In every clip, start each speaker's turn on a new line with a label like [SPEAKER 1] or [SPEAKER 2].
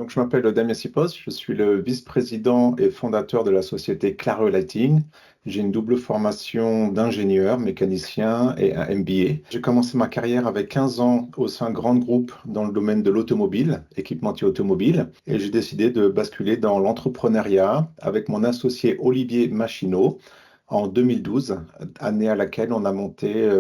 [SPEAKER 1] Donc, je m'appelle Damien Sipos, je suis le vice-président et fondateur de la société Clareo Lighting. J'ai une double formation d'ingénieur, mécanicien et un MBA. J'ai commencé ma carrière avec 15 ans au sein de grands groupes dans le domaine de l'automobile, équipementier automobile, et j'ai décidé de basculer dans l'entrepreneuriat avec mon associé Olivier Machineau en 2012, année à laquelle on a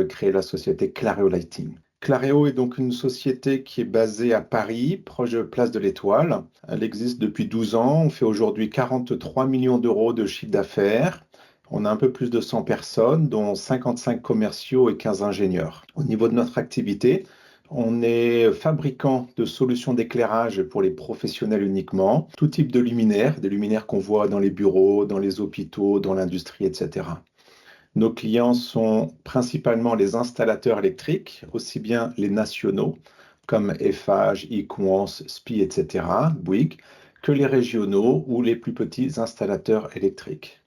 [SPEAKER 1] créé la société Clareo Lighting. Clareo est donc une société qui est basée à Paris, proche de Place de l'Étoile. Elle existe depuis 12 ans. On fait aujourd'hui 43 millions d'euros de chiffre d'affaires. On a un peu plus de 100 personnes, dont 55 commerciaux et 15 ingénieurs. Au niveau de notre activité, on est fabricant de solutions d'éclairage pour les professionnels uniquement, tout type de luminaires, des luminaires qu'on voit dans les bureaux, dans les hôpitaux, dans l'industrie, etc. Nos clients sont principalement les installateurs électriques, aussi bien les nationaux comme Eiffage, Equans, SPIE, etc., Bouygues, que les régionaux ou les plus petits installateurs électriques.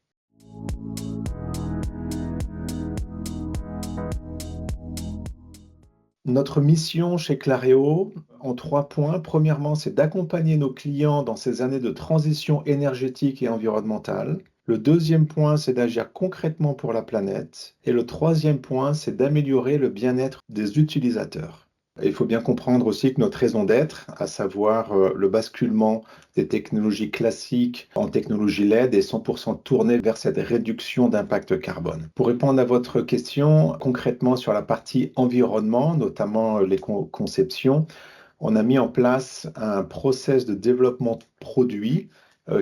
[SPEAKER 1] Notre mission chez Clareo, en 3 points. Premièrement, c'est d'accompagner nos clients dans ces années de transition énergétique et environnementale. Le deuxième point, c'est d'agir concrètement pour la planète. Et le troisième point, c'est d'améliorer le bien-être des utilisateurs. Et il faut bien comprendre aussi que notre raison d'être, à savoir le basculement des technologies classiques en technologie LED, est 100% tournée vers cette réduction d'impact carbone. Pour répondre à votre question, concrètement sur la partie environnement, notamment les conceptions, on a mis en place un process de développement de produits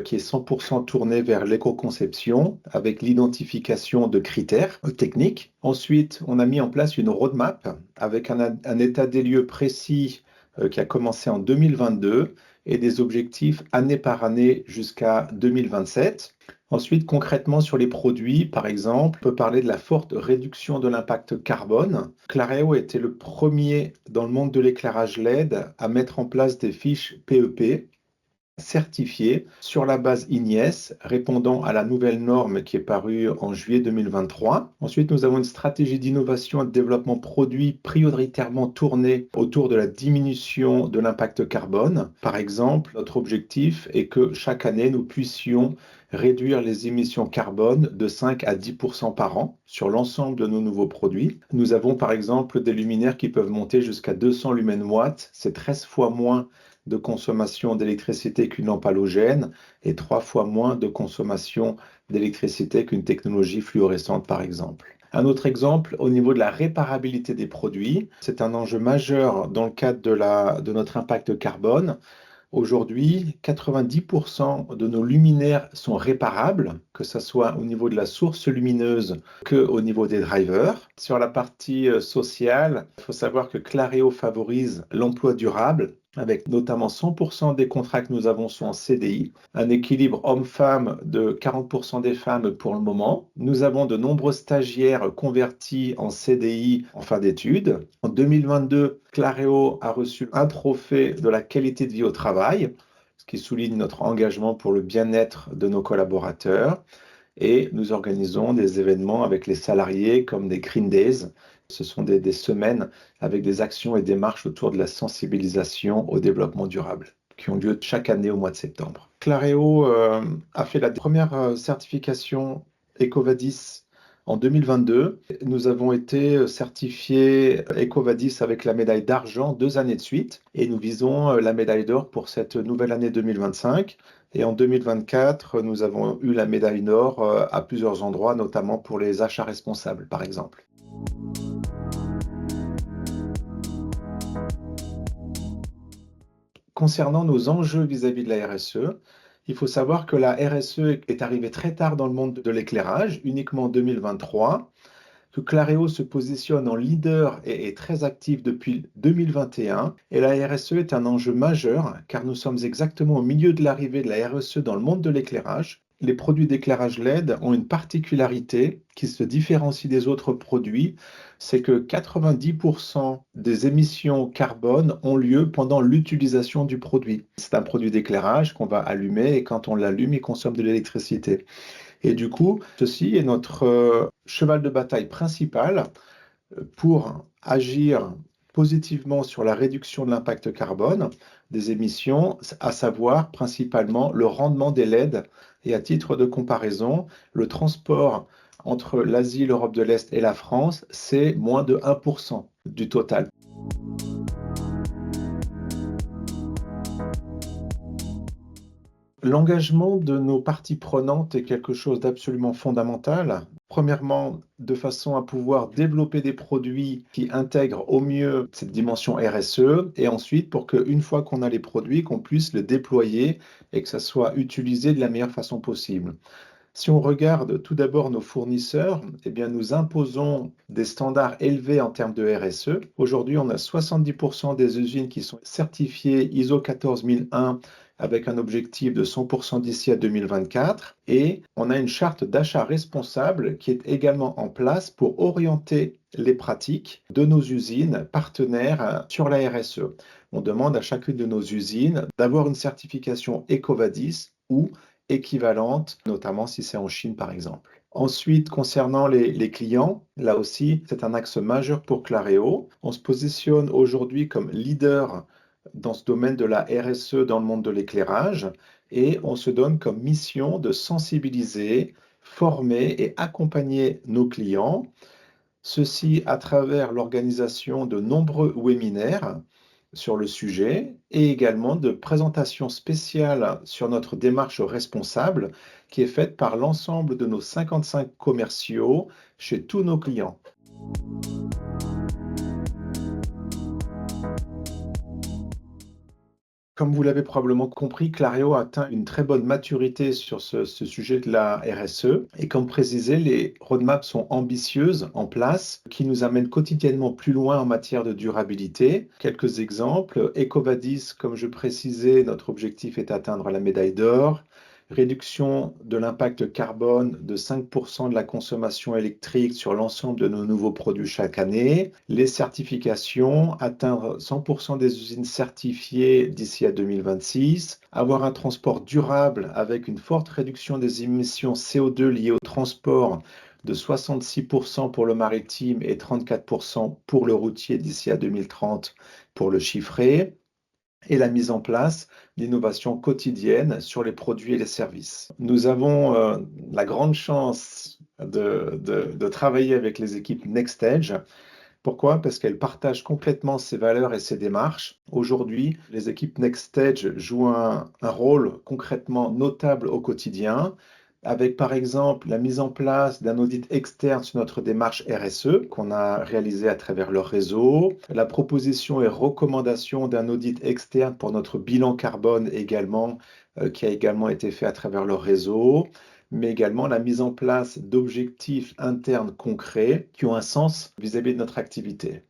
[SPEAKER 1] qui est 100% tourné vers l'éco-conception avec l'identification de critères techniques. Ensuite, on a mis en place une roadmap avec un état des lieux précis qui a commencé en 2022 et des objectifs année par année jusqu'à 2027. Ensuite, concrètement sur les produits, par exemple, on peut parler de la forte réduction de l'impact carbone. Clareo était le premier dans le monde de l'éclairage LED à mettre en place des fiches PEP certifiées sur la base IGNIS, répondant à la nouvelle norme qui est parue en juillet 2023. Ensuite, nous avons une stratégie d'innovation et de développement produit prioritairement tournée autour de la diminution de l'impact carbone. Par exemple, notre objectif est que chaque année, nous puissions réduire les émissions carbone de 5 à 10% par an sur l'ensemble de nos nouveaux produits. Nous avons par exemple des luminaires qui peuvent monter jusqu'à 200 lumens-watts. C'est 13 fois moins de consommation d'électricité qu'une lampe halogène et 3 fois moins de consommation d'électricité qu'une technologie fluorescente, par exemple. Un autre exemple, au niveau de la réparabilité des produits, c'est un enjeu majeur dans le cadre de notre impact carbone. Aujourd'hui, 90% de nos luminaires sont réparables, que ce soit au niveau de la source lumineuse qu'au niveau des drivers. Sur la partie sociale, il faut savoir que Clareo favorise l'emploi durable, avec notamment 100% des contrats que nous avons sont en CDI, un équilibre homme-femme de 40% des femmes pour le moment. Nous avons de nombreux stagiaires convertis en CDI en fin d'études. En 2022, Clareo a reçu un trophée de la qualité de vie au travail, ce qui souligne notre engagement pour le bien-être de nos collaborateurs. Et nous organisons des événements avec les salariés comme des Green Days. Ce sont des semaines avec des actions et des marches autour de la sensibilisation au développement durable qui ont lieu chaque année au mois de septembre. Clareo a fait la première certification EcoVadis en 2022. Nous avons été certifiés EcoVadis avec la médaille d'argent 2 années de suite et nous visons la médaille d'or pour cette nouvelle année 2025. Et en 2024, nous avons eu la médaille d'or à plusieurs endroits, notamment pour les achats responsables, par exemple. Concernant nos enjeux vis-à-vis de la RSE, il faut savoir que la RSE est arrivée très tard dans le monde de l'éclairage, uniquement en 2023, que Clareo se positionne en leader et est très actif depuis 2021. Et la RSE est un enjeu majeur car nous sommes exactement au milieu de l'arrivée de la RSE dans le monde de l'éclairage. Les produits d'éclairage LED ont une particularité qui se différencie des autres produits, c'est que 90% des émissions carbone ont lieu pendant l'utilisation du produit. C'est un produit d'éclairage qu'on va allumer et quand on l'allume, il consomme de l'électricité. Et du coup, ceci est notre cheval de bataille principal pour agir positivement sur la réduction de l'impact carbone des émissions, à savoir principalement le rendement des LED. Et à titre de comparaison, le transport entre l'Asie, l'Europe de l'Est et la France, c'est moins de 1% du total. L'engagement de nos parties prenantes est quelque chose d'absolument fondamental. Premièrement, de façon à pouvoir développer des produits qui intègrent au mieux cette dimension RSE, et ensuite pour qu'une fois qu'on a les produits, qu'on puisse les déployer et que ça soit utilisé de la meilleure façon possible. Si on regarde tout d'abord nos fournisseurs, eh bien nous imposons des standards élevés en termes de RSE. Aujourd'hui, on a 70% des usines qui sont certifiées ISO 14001 avec un objectif de 100% d'ici à 2024. Et on a une charte d'achat responsable qui est également en place pour orienter les pratiques de nos usines partenaires sur la RSE. On demande à chacune de nos usines d'avoir une certification EcoVadis ou équivalente, notamment si c'est en Chine par exemple. Ensuite, concernant les clients, là aussi, c'est un axe majeur pour Clareo. On se positionne aujourd'hui comme leader dans ce domaine de la RSE dans le monde de l'éclairage et on se donne comme mission de sensibiliser, former et accompagner nos clients, ceci à travers l'organisation de nombreux webinaires sur le sujet et également de présentations spéciales sur notre démarche responsable qui est faite par l'ensemble de nos 55 commerciaux chez tous nos clients. Comme vous l'avez probablement compris, Clario a atteint une très bonne maturité sur ce sujet de la RSE. Et comme précisé, les roadmaps sont ambitieuses en place, qui nous amènent quotidiennement plus loin en matière de durabilité. Quelques exemples. EcoVadis, comme je précisais, notre objectif est d'atteindre la médaille d'or. Réduction de l'impact carbone de 5% de la consommation électrique sur l'ensemble de nos nouveaux produits chaque année. Les certifications, atteindre 100% des usines certifiées d'ici à 2026. Avoir un transport durable avec une forte réduction des émissions CO2 liées au transport de 66% pour le maritime et 34% pour le routier d'ici à 2030 pour le chiffrer, et la mise en place d'innovations quotidiennes sur les produits et les services. Nous avons la grande chance de travailler avec les équipes NextEdge. Pourquoi? Parce qu'elles partagent complètement ces valeurs et ces démarches. Aujourd'hui, les équipes NextEdge jouent un rôle concrètement notable au quotidien, avec par exemple la mise en place d'un audit externe sur notre démarche RSE qu'on a réalisé à travers leur réseau, la proposition et recommandation d'un audit externe pour notre bilan carbone également, qui a également été fait à travers leur réseau, mais également la mise en place d'objectifs internes concrets qui ont un sens vis-à-vis de notre activité.